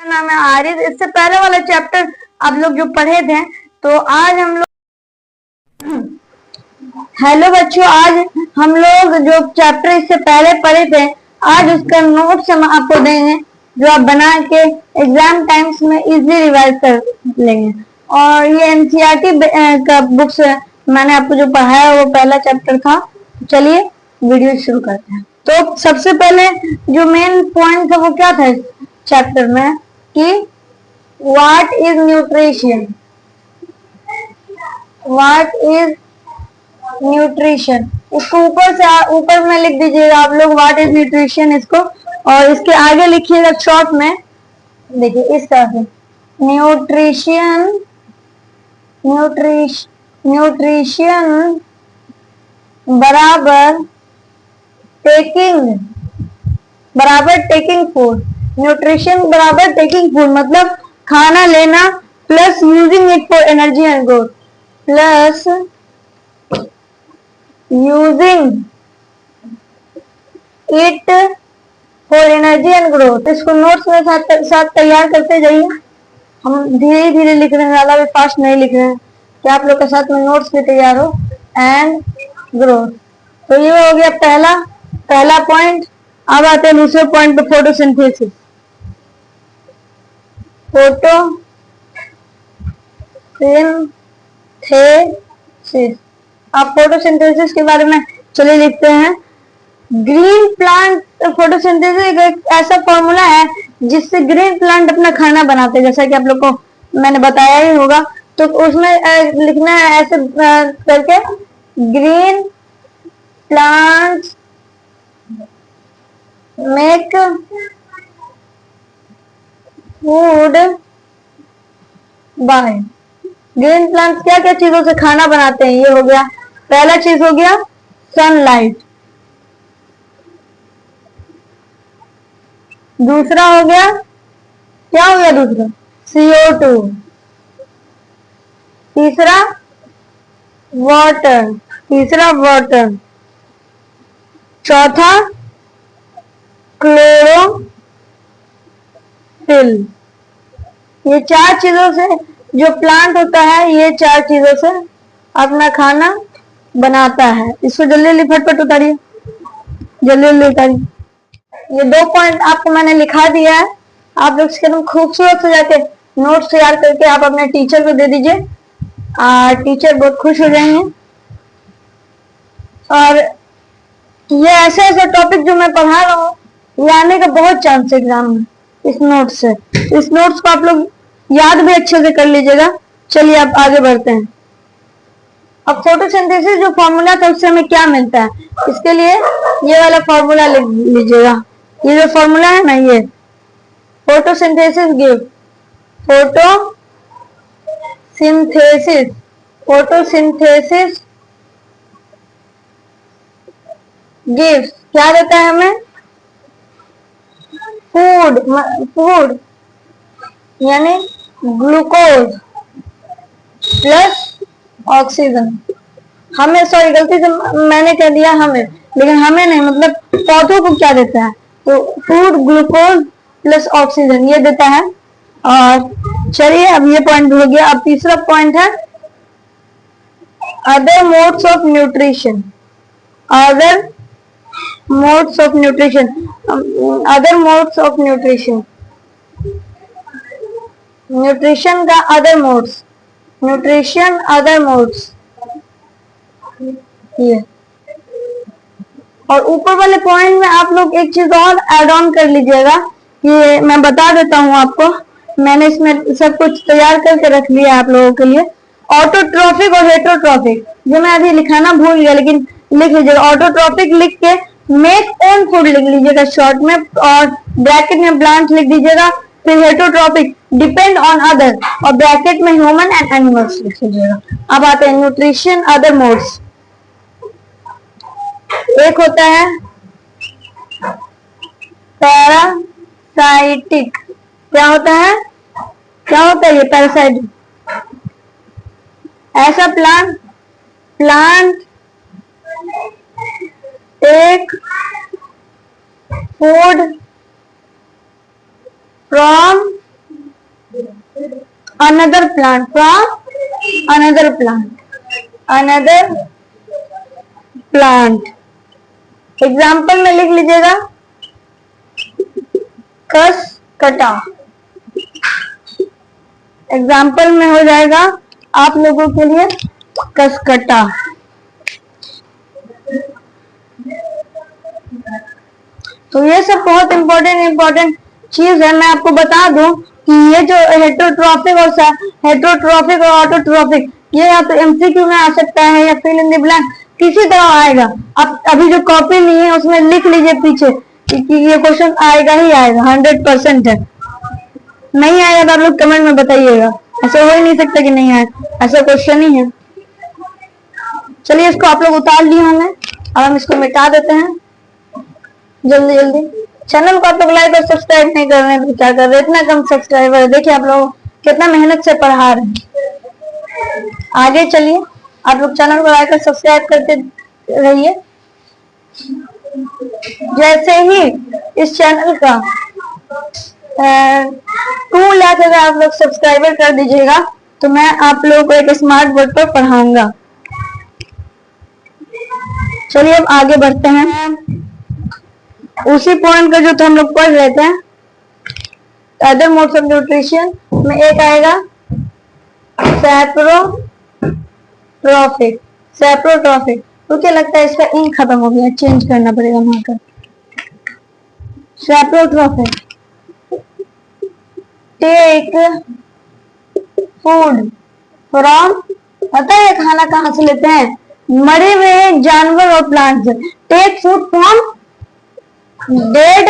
नाम है आरिज। इससे पहले वाला चैप्टर आप लोग जो पढ़े थे, तो आज हम लोग हेलो बच्चों, आज हम लोग जो चैप्टर इससे पहले पढ़े थे, आज उसका नोट्स हम आपको देंगे, जो आप बना के एग्जाम टाइम्स में इजीली रिवाइज कर लेंगे। और ये एनसीईआरटी का बुक्स मैंने आपको जो पढ़ाया वो पहला चैप्टर था। चलिए वीडियो शुरू करते हैं। तो सबसे पहले जो मेन पॉइंट था वो क्या था इस चैप्टर में, कि what is nutrition, what is nutrition. इसको ऊपर में लिख दीजिएगा आप लोग, व्हाट इज न्यूट्रिशन इसको, और इसके आगे लिखिएगा शॉर्ट में, देखिए इस तरह से, न्यूट्रिशन, न्यूट्रिशन बराबर टेकिंग फूड। न्यूट्रिशन बराबर टेकिंग फूड मतलब खाना लेना plus using it for energy and growth, plus using it for energy and growth. इसको नोट्स में साथ तैयार करते जाइए। हम धीरे धीरे लिख रहे हैं, ज्यादा भी फास्ट नहीं लिख रहे हैं, कि आप लोग के साथ में नोट्स भी तैयार हो। एंड ग्रोथ, तो ये हो गया पहला पॉइंट। अब आते हैं दूसरे पॉइंट पे, फोटोसिंथेसिस। अब फोटोसिंथेसिस के बारे में चलिए लिखते हैं। ग्रीन प्लांट फोटोसिंथेसिस एक ऐसा फॉर्मूला है जिससे ग्रीन प्लांट अपना खाना बनाते हैं, जैसा कि आप लोग को मैंने बताया ही होगा। तो उसमें लिखना है ऐसे करके, green plants make food by. Green plants क्या क्या चीजों से खाना बनाते हैं, ये हो गया पहला चीज, हो गया सनलाइट। दूसरा हो गया, क्या हो गया दूसरा, CO2। तीसरा वाटर। चौथा क्लोरोफिल। ये चार चीजों से जो प्लांट होता है, ये चार चीजों से अपना खाना बनाता है। इसको जल्दी फटफट उतारिए, जल्दी उतारिए। ये 2 पॉइंट आपको मैंने लिखा दिया है, आप लोग इसके एकदम खूबसूरत से जाके नोट्स तैयार करके आप अपने टीचर को दे दीजिए, टीचर बहुत खुश हो जाएंगे। और ये ऐसे टॉपिक जो मैं पढ़ा रहा हूँ, ये आने का बहुत चांस है एग्जाम में इस नोट्स से। इस नोट्स को आप लोग याद भी अच्छे से कर लीजिएगा। चलिए अब आगे बढ़ते हैं। अब फोटोसिंथेसिस जो फॉर्मूला था उससे हमें क्या मिलता है, इसके लिए ये वाला फॉर्मूला लिख लीजिएगा। ये जो फॉर्मूला है ना, ये फोटोसिंथेसिस गिव्स क्या देता है हमें, फूड यानी ग्लूकोज प्लस ऑक्सीजन। हमें, सॉरी गलती से मैंने कह दिया हमें, लेकिन हमें नहीं, मतलब पौधों को क्या देता है, तो फूड, ग्लूकोज प्लस ऑक्सीजन ये देता है। और चलिए अब ये पॉइंट हो गया। अब तीसरा पॉइंट है other modes of nutrition. Nutrition का अदर मोड्स ये। और ऊपर वाले पॉइंट में आप लोग एक चीज और ऐड ऑन कर लीजिएगा, कि मैं बता देता हूं आपको, मैंने इसमें सब कुछ तैयार करके रख लिया है आप लोगों के लिए। ऑटोट्रॉफिक और हेटरोट्रॉफिक, जो मैं अभी लिखाना भूल गया, लेकिन लिख लीजिएगा। ऑटोट्रॉफिक लिख के मेक ओन फूड लिख लीजिएगा शॉर्ट में, और ब्रैकेट में प्लांट लिख दीजिएगा। फिर हेटरोट्रॉफिक डिपेंड ऑन अदर, और ब्रैकेट में ह्यूमन एंड एनिमल्स लिख लीजिएगा। अब आते हैं न्यूट्रिशन अदर मोड्स। एक होता है पैरासाइटिक। क्या होता है ये पैरासाइटिक? ऐसा plant take food from another plant, from another plant. Example में लिख लीजिएगा कसकटा। एग्जाम्पल में हो जाएगा आप लोगों के लिए कसकटा। तो ये सब बहुत इंपॉर्टेंट चीज है। मैं आपको बता दूं कि ये जो हेटरोट्रॉफिक और ऑटोट्रॉफिक, ये या तो एमसीक्यू में आ सकता है या फिल इन द ब्लैंक किसी तरह आएगा। आप अभी जो कॉपी नहीं है उसमें लिख लीजिए पीछे कि ये क्वेश्चन आएगा ही आएगा, 100% है। नहीं आएगा तो आप लोग कमेंट में बताइएगा, ऐसा हो ही नहीं सकता कि नहीं आएगा, ऐसा क्वेश्चन ही है। चलिए इसको आप लोग उतार लिए होंगे, अब हम इसको मिटा देते हैं जल्दी। चैनल को आप लोग लाइक और सब्सक्राइब नहीं कर रहे हैं तो क्या कर रहे हैं, इतना कम सब्सक्राइबर है। देखिए आप लोग कितना मेहनत से पढ़ा रहे हैं। आगे चलिए, आप लोग चैनल को लाइक और सब्सक्राइब करते रहिए। जैसे ही इस चैनल का 2 लाख अगर आप लोग सब्सक्राइबर कर दीजिएगा तो मैं आप लोगों को एक स्मार्ट बोर्ड पर पढ़ाऊंगा। चलिए अब आगे बढ़ते हैं। उसी पॉइंट का जो तो हम लोग पढ़ रहे थे, अदर मोड्स ऑफ न्यूट्रिशन में एक आएगा सैप्रोट्रॉफिक। तो क्या लगता है इसका इंक खत्म हो गया, चेंज करना पड़ेगा वहां का। सैप्रोट्रॉफिक, टेक फूड फ्रॉम, पता है खाना कहां से लेते हैं, मरे हुए जानवर और प्लांट से। Take food from dead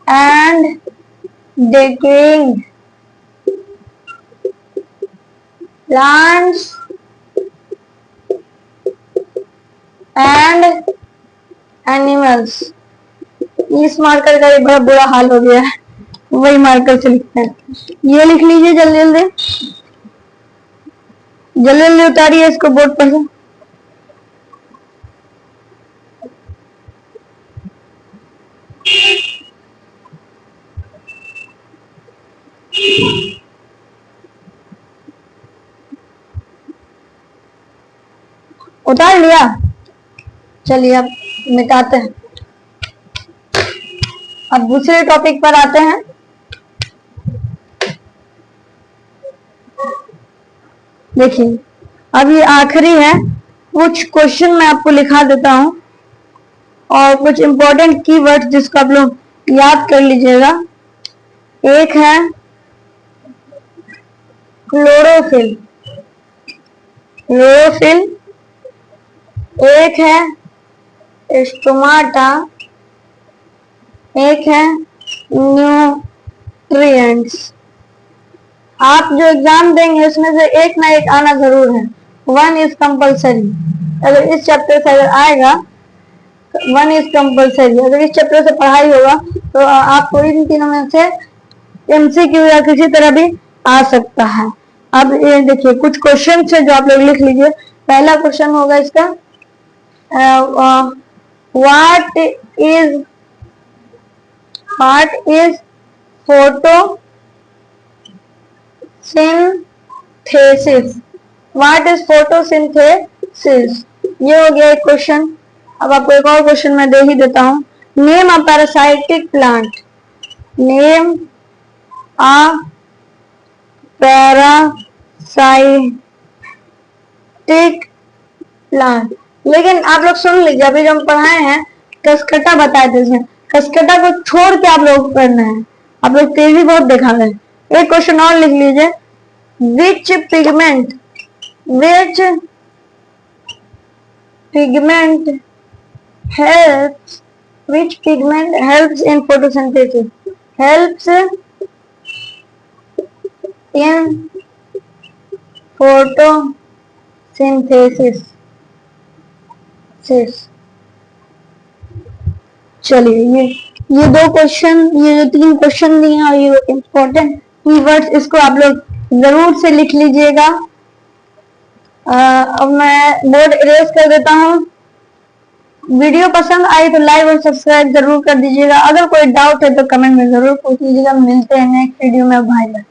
and decaying plants and animals। इस मार्कर का भी बड़ा बुरा हाल हो गया है, वही मार्कर से लिखते हैं। ये लिख लीजिए जल्दी उतारिए इसको बोर्ड पर से। उतार लिया। चलिए अब मिटाते हैं। अब दूसरे टॉपिक पर आते हैं। देखिए अब ये आखिरी है, कुछ क्वेश्चन मैं आपको लिखा देता हूं और कुछ इंपॉर्टेंट कीवर्ड जिसको आप लोग याद कर लीजिएगा। एक है क्लोरोफिल, एक है स्टोमाटा, एक है न्यूट्रिएंट्स। आप जो एग्जाम देंगे उसमें से एक ना एक आना जरूर है, 1 इज कंपल्सरी। अगर इस चैप्टर से अगर आएगा 1 इज कंपल्सरी, अगर इस चैप्टर से पढ़ाई होगा तो आपको इन तीनों में से एमसीक्यू या किसी तरह भी आ सकता है। अब ये देखिए कुछ क्वेश्चन है जो आप लोग लिख लीजिए। पहला क्वेश्चन होगा इसका, what is photosynthesis, what is photosynthesis, ये हो गया एक क्वेश्चन। अब आपको एक और क्वेश्चन मैं दे ही देता हूं, नेम अ पैरासाइटिक प्लांट, नेम अ पैरासाइटिक प्लांट। लेकिन आप लोग सुन लीजिए, अभी जो हम पढ़ाए हैं कसकटा बताए थे, इसमें कसकटा को छोड़ के आप लोग करना है। आप लोग तेजी बहुत दिखा रहे हैं। एक क्वेश्चन और लिख लीजिए, विच pigment helps in photosynthesis, helps in photosynthesis। चलिए ये 2 क्वेश्चन, ये जो 3 क्वेश्चन दिए हैं और ये इंपॉर्टेंट कीवर्ड्स, इसको आप लोग जरूर से लिख लीजिएगा। अब मैं बोर्ड इरेज कर देता हूँ। वीडियो पसंद आई तो लाइक और सब्सक्राइब जरूर कर दीजिएगा। अगर कोई डाउट है तो कमेंट में जरूर पूछ लीजिएगा। मिलते हैं नेक्स्ट वीडियो में। Bye bye.